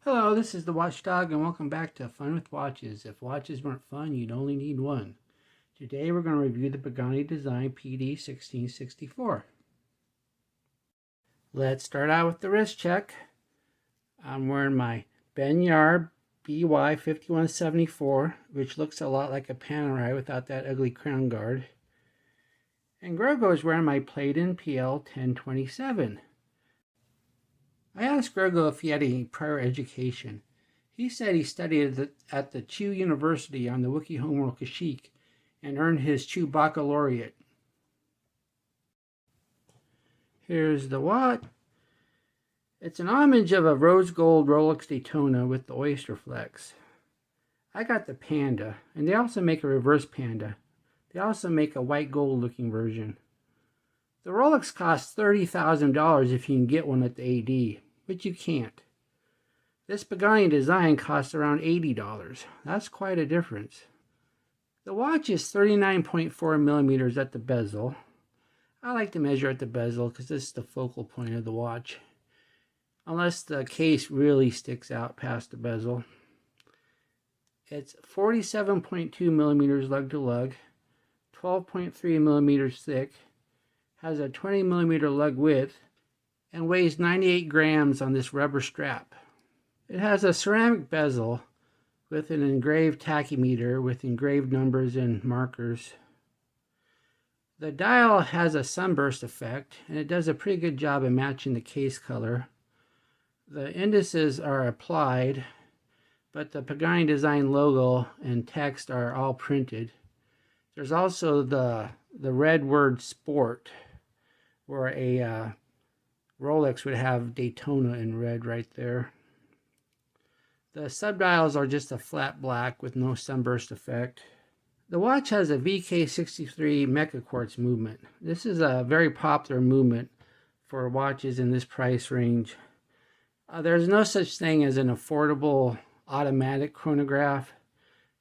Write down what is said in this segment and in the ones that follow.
Hello, this is the Watchdog, and welcome back to Fun with Watches. If watches weren't fun, you'd only need one. Today we're going to review the Pagani Design PD1664. Let's start out with the wrist check. I'm wearing my Benyar BY5174, which looks a lot like a Panerai without that ugly crown guard. And Grogo is wearing my Playdin PL1027. I asked Grogo if he had any prior education. He said he studied at the Chu University on the Wookiee homeworld Kashyyyk and earned his Chu Baccalaureate. Here's the watch. It's an homage of a Rose Gold Rolex Daytona with the Oyster Flex. I got the Panda, and they also make a reverse Panda. They also make a white gold looking version. The Rolex costs $30,000 if you can get one at the AD, but you can't. This Pagani Design costs around $80. That's quite a difference. The watch is 39.4 millimeters at the bezel. I like to measure at the bezel because this is the focal point of the watch, unless the case really sticks out past the bezel. It's 47.2 millimeters lug to lug, 12.3 millimeters thick, has a 20 millimeter lug width, and weighs 98 grams on this rubber strap. It has a ceramic bezel with an engraved tachymeter with engraved numbers and markers. The dial has a sunburst effect, and it does a pretty good job of matching the case color. The indices are applied, but the Pagani Design logo and text are all printed. There's also the red word Sport, where a Rolex would have Daytona in red right there. The subdials are just a flat black with no sunburst effect. The watch has a VK63 Mecha Quartz movement. This is a very popular movement for watches in this price range. There's no such thing as an affordable automatic chronograph.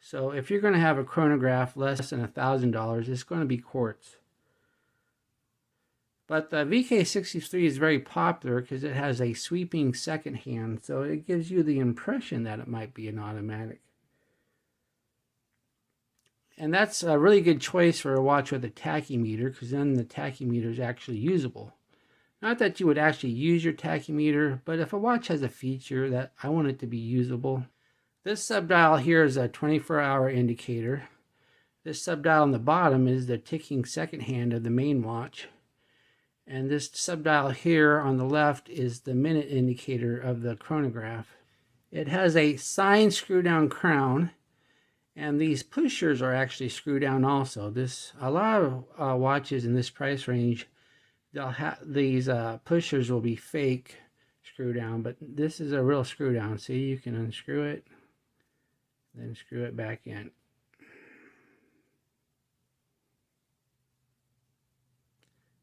So if you're going to have a chronograph less than $1,000, it's going to be quartz. But the VK63 is very popular because it has a sweeping second hand, so it gives you the impression that it might be an automatic. And that's a really good choice for a watch with a tachymeter, because then the tachymeter is actually usable. Not that you would actually use your tachymeter, but if a watch has a feature that I want it to be usable. This subdial here is a 24-hour indicator. This subdial on the bottom is the ticking second hand of the main watch. And this subdial here on the left is the minute indicator of the chronograph. It has a signed screw-down crown, and these pushers are actually screw down also. A lot of watches in this price range, they'll have these pushers will be fake screw down, but this is a real screw down. See, you can unscrew it, then screw it back in.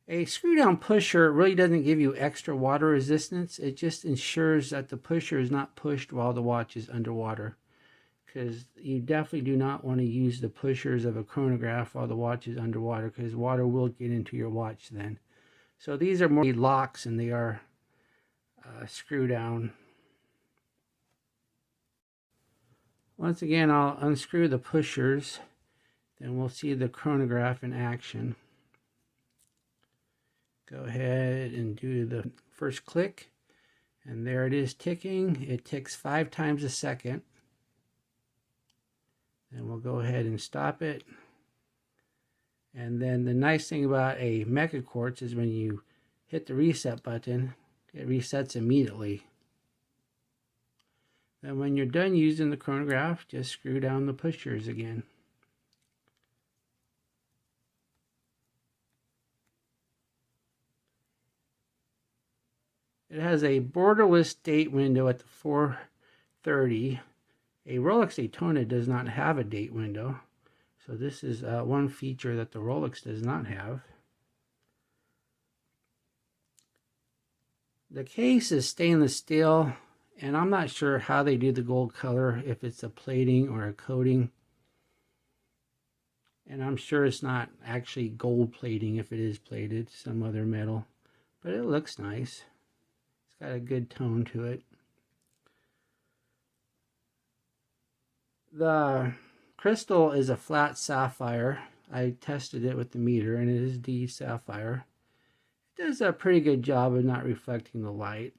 A screw-down pusher really doesn't give you extra water resistance. It just ensures that the pusher is not pushed while the watch is underwater, because you definitely do not want to use the pushers of a chronograph while the watch is underwater, because water will get into your watch then. So these are more locks and they are screw-down. Once again, I'll unscrew the pushers, then we'll see the chronograph in action. Go ahead and do the first click, and there it is ticking. It ticks 5 times a second. Then we'll go ahead and stop it. And then the nice thing about a Mecha Quartz is when you hit the reset button, it resets immediately. Then when you're done using the chronograph, just screw down the pushers again. It has a borderless date window at the 4:30. A Rolex Daytona does not have a date window, so this is one feature that the Rolex does not have. The case is stainless steel, and I'm not sure how they do the gold color, if it's a plating or a coating. And I'm sure it's not actually gold plating if it is plated, some other metal, but it looks nice. Got a good tone to it. The crystal is a flat sapphire. I tested it with the meter, and it is D sapphire. It does a pretty good job of not reflecting the light.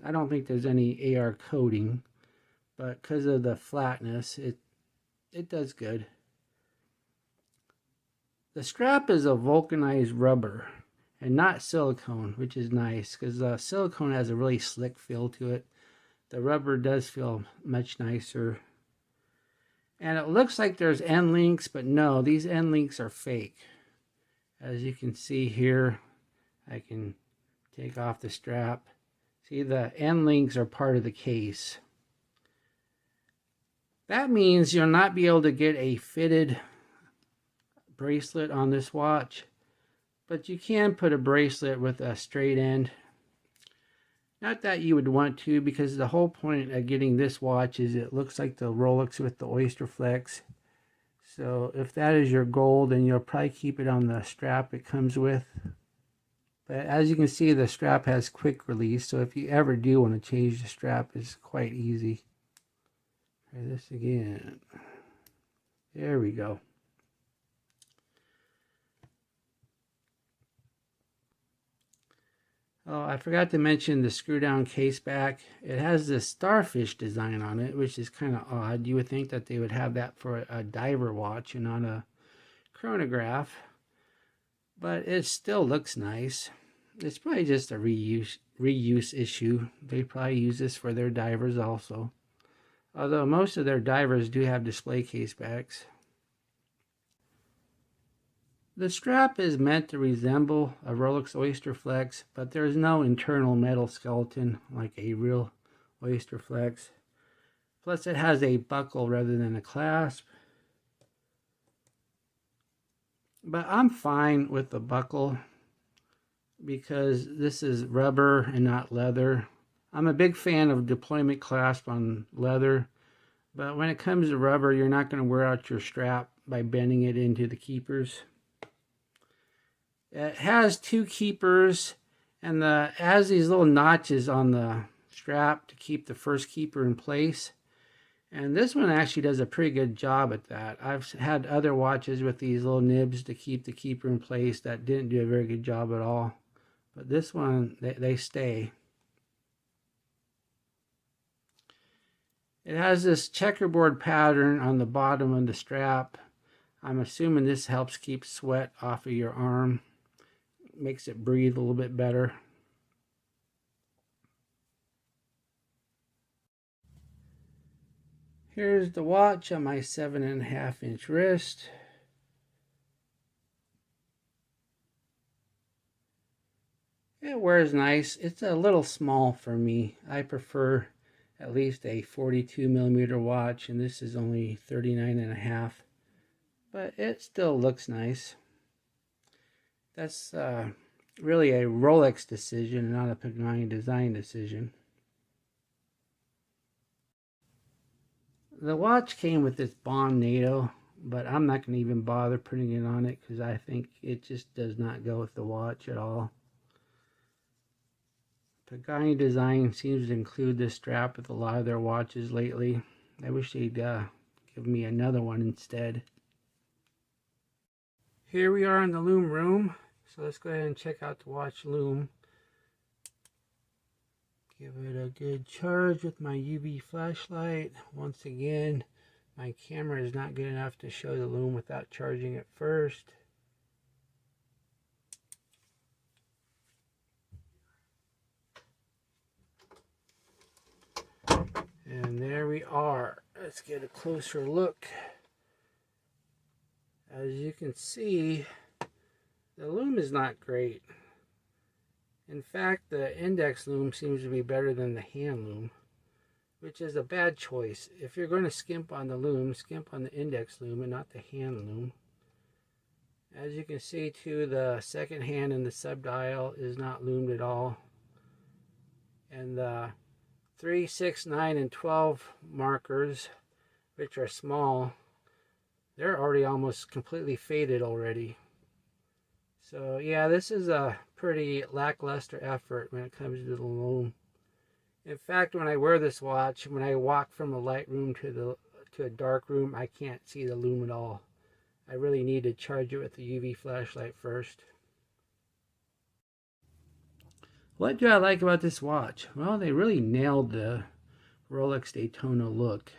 I don't think there's any AR coating, but because of the flatness, it does good. The strap is a vulcanized rubber and not silicone, which is nice because silicone has a really slick feel to it. The rubber does feel much nicer. And it looks like there's end links, but no, these end links are fake. As you can see here, I can take off the strap. See, the end links are part of the case. That means you'll not be able to get a fitted bracelet on this watch, but you can put a bracelet with a straight end. Not that you would want to, because the whole point of getting this watch is it looks like the Rolex with the oyster flex. So if that is your goal, then you'll probably keep it on the strap it comes with. But as you can see, the strap has quick release, so if you ever do want to change the strap, it's quite easy. Try this again. There we go. Oh, I forgot to mention the screw down case back. It has this starfish design on it, which is kind of odd. You would think that they would have that for a diver watch and not a chronograph. But it still looks nice. It's probably just a reuse issue. They probably use this for their divers also. Although most of their divers do have display case backs. The strap is meant to resemble a Rolex Oyster Flex, but there's no internal metal skeleton like a real Oyster Flex. Plus it has a buckle rather than a clasp. But I'm fine with the buckle because this is rubber and not leather. I'm a big fan of deployment clasp on leather, but when it comes to rubber, you're not going to wear out your strap by bending it into the keepers. It has two keepers, and it has these little notches on the strap to keep the first keeper in place. And this one actually does a pretty good job at that. I've had other watches with these little nibs to keep the keeper in place that didn't do a very good job at all. But this one, they stay. It has this checkerboard pattern on the bottom of the strap. I'm assuming this helps keep sweat off of your arm. Makes it breathe a little bit better. Here's the watch on my 7.5-inch wrist. It wears nice. It's a little small for me. I prefer at least a 42mm watch, and this is only 39.5. But it still looks nice. That's really a Rolex decision, not a Pagani Design decision. The watch came with this Bond NATO, but I'm not going to even bother putting it on it because I think it just does not go with the watch at all. Pagani Design seems to include this strap with a lot of their watches lately. I wish they'd give me another one instead. Here we are in the Lume room. So let's go ahead and check out the watch Lume. Give it a good charge with my UV flashlight. Once again, my camera is not good enough to show the Lume without charging it first. And there we are. Let's get a closer look. As you can see, the Lume is not great. In fact, the index Lume seems to be better than the hand Lume, which is a bad choice. If you're going to skimp on the Lume, skimp on the index Lume and not the hand Lume. As you can see too, the second hand in the subdial is not lumed at all. And the 3, 6, 9, and 12 markers, which are small, they're already almost completely faded already. So yeah, this is a pretty lackluster effort when it comes to the Lume. In fact, when I wear this watch, when I walk from the light room to the to a dark room, I can't see the Lume at all. I really need to charge it with the UV flashlight first. What do I like about this watch? Well, they really nailed the Rolex Daytona look.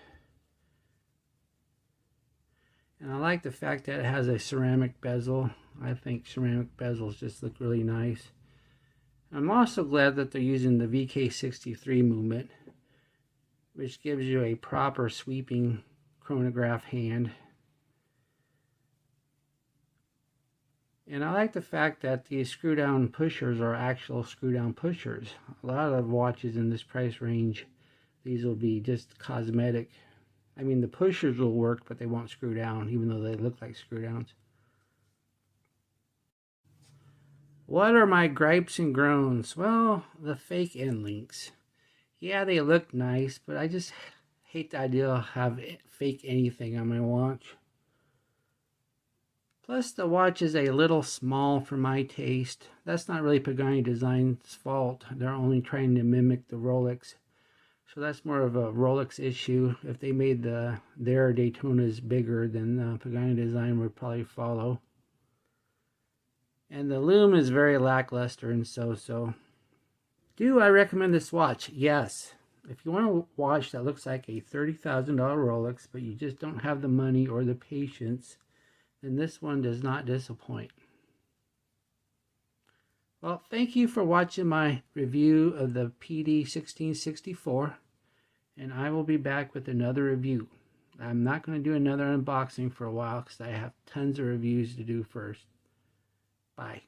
And I like the fact that it has a ceramic bezel. I think ceramic bezels just look really nice. I'm also glad that they're using the VK63 movement, which gives you a proper sweeping chronograph hand. And I like the fact that these screw down pushers are actual screw down pushers. A lot of watches in this price range, these will be just cosmetic. I mean, the pushers will work, but they won't screw down, even though they look like screw downs. What are my gripes and groans? Well, the fake end links. Yeah, they look nice, but I just hate the idea of having fake anything on my watch. Plus, the watch is a little small for my taste. That's not really Pagani Design's fault. They're only trying to mimic the Rolex. So that's more of a Rolex issue. If they made their Daytonas bigger, then Pagani Design would probably follow. And the Lume is very lackluster and so-so. Do I recommend this watch? Yes. If you want a watch that looks like a $30,000 Rolex, but you just don't have the money or the patience, then this one does not disappoint. Well, thank you for watching my review of the PD1664, and I will be back with another review. I'm not going to do another unboxing for a while because I have tons of reviews to do first. Bye.